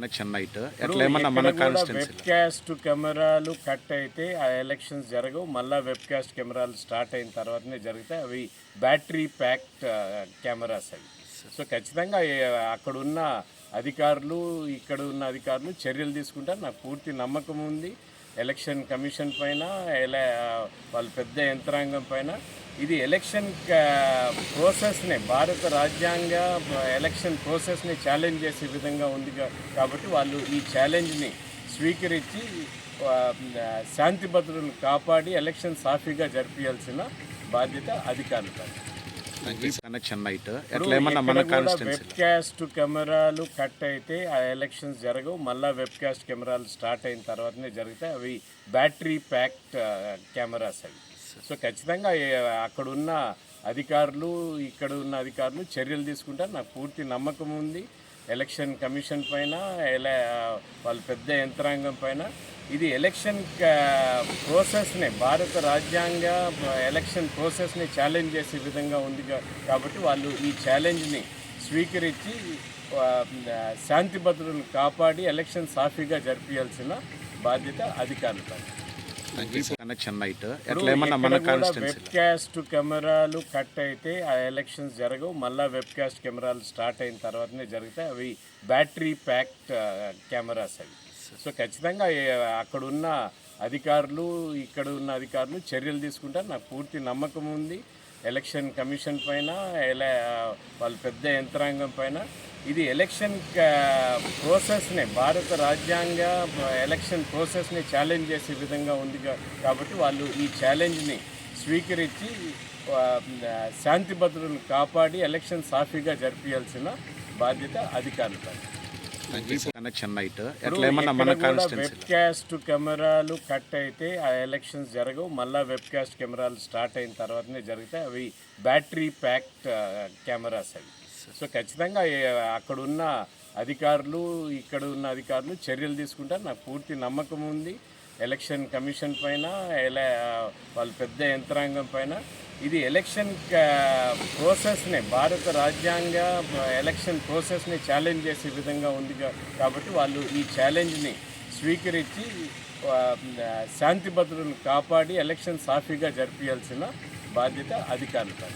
Connection night ఎట్లా ఏమన్నా మన వెబ్ కాస్ట్ కెమెరాలు కట్ అయితే ఆ ఎలక్షన్స్ జరగవు. మళ్ళీ వెబ్ కాస్ట్ కెమెరాలు స్టార్ట్ అయిన తర్వాతనే జరుగుతాయి. అవి బ్యాటరీ ప్యాక్డ్ కెమెరాస్ అవి. సో ఖచ్చితంగా అక్కడున్న అధికారులు ఇక్కడ ఉన్న అధికారులు చర్యలు తీసుకుంటారు. నాకు పూర్తి నమ్మకం ఉంది ఎలక్షన్ కమిషన్ పైన, వాళ్ళ పెద్ద యంత్రాంగం పైన. ఇది ఎలక్షన్ ప్రాసెస్ని, భారత రాజ్యాంగ ఎలక్షన్ ప్రాసెస్ని ఛాలెంజ్ చేసే విధంగా ఉంది. కాబట్టి వాళ్ళు ఈ ఛాలెంజ్ని స్వీకరించి శాంతి భద్రతలను కాపాడి ఎలక్షన్ సాఫీగా జరిపించాల్సిన బాధ్యత అధికారులపై. కనెక్షన్ నైట్ ఎట్లా ఏమన్నా మన వెబ్ కాస్ట్ కెమెరాలు కట్ అయితే ఆ ఎలక్షన్స్ జరగవు. మళ్ళీ వెబ్ కాస్ట్ కెమెరాలు స్టార్ట్ అయిన తర్వాతనే జరుగుతాయి. అవి బ్యాటరీ ప్యాక్డ్ కెమెరాస్ అవి. సో ఖచ్చితంగా అక్కడున్న అధికారులు ఇక్కడ ఉన్న అధికారులు చర్యలు తీసుకుంటారు. నాకు పూర్తి నమ్మకం ఉంది ఎలక్షన్ కమిషన్ పైన, వాళ్ళ పెద్ద యంత్రాంగం పైన. ఇది ఎలక్షన్ ప్రాసెస్ని, భారత రాజ్యాంగ ఎలక్షన్ ప్రాసెస్ని ఛాలెంజ్ చేసే విధంగా ఉంది. కాబట్టి వాళ్ళు ఈ ఛాలెంజ్ని స్వీకరించి శాంతి భద్రతలను కాపాడి ఎలక్షన్ సాఫీగా జరిపించాల్సిన బాధ్యత అధికారులపై. కనెక్షన్ నైట్ ఎట్లా ఏమన్నా మన వెబ్ కాస్ట్ కెమెరాలు కట్ అయితే ఆ ఎలక్షన్స్ జరగవు. మళ్ళీ వెబ్ కాస్ట్ కెమెరాలు స్టార్ట్ అయిన తర్వాతనే జరుగుతాయి. అవి బ్యాటరీ ప్యాక్డ్ కెమెరాస్ అవి. సో ఖచ్చితంగా అక్కడున్న అధికారులు ఇక్కడ ఉన్న అధికారులు చర్యలు తీసుకుంటారు. నాకు పూర్తి నమ్మకం ఉంది ఎలక్షన్ కమిషన్ పైన, వాళ్ళ పెద్ద యంత్రాంగం పైన. ఇది ఎలక్షన్ ప్రాసెస్ని, భారత రాజ్యాంగ ఎలక్షన్ ప్రాసెస్ని ఛాలెంజ్ చేసే విధంగా ఉంది. కాబట్టి వాళ్ళు ఈ ఛాలెంజ్ని స్వీకరించి శాంతి భద్రతలను కాపాడి ఎలక్షన్ సాఫీగా జరిపించాల్సిన బాధ్యత అధికారులపై. కనెక్షన్ నైట్ ఎట్లా ఏమన్నా మన వెబ్ కాస్ట్ కెమెరాలు కట్ అయితే ఆ ఎలక్షన్స్ జరగవు. మళ్ళీ వెబ్ కాస్ట్ కెమెరాలు స్టార్ట్ అయిన తర్వాతనే జరుగుతాయి. అవి బ్యాటరీ ప్యాక్డ్ కెమెరాస్ అవి. సో ఖచ్చితంగా అక్కడున్న అధికారులు ఇక్కడ ఉన్న అధికారులు చర్యలు తీసుకుంటారు. నాకు పూర్తి నమ్మకం ఉంది ఎలక్షన్ కమిషన్ పైన, వాళ్ళ పెద్ద యంత్రాంగం పైన. ఇది ఎలక్షన్ ప్రాసెస్ని, భారత రాజ్యాంగ ఎలక్షన్ ప్రాసెస్ని ఛాలెంజ్ చేసే విధంగా ఉంది. కాబట్టి వాళ్ళు ఈ ఛాలెంజ్ని స్వీకరించి శాంతి భద్రతలను కాపాడి ఎలక్షన్ సాఫీగా జరిపించాల్సిన బాధ్యత అధికారులపై.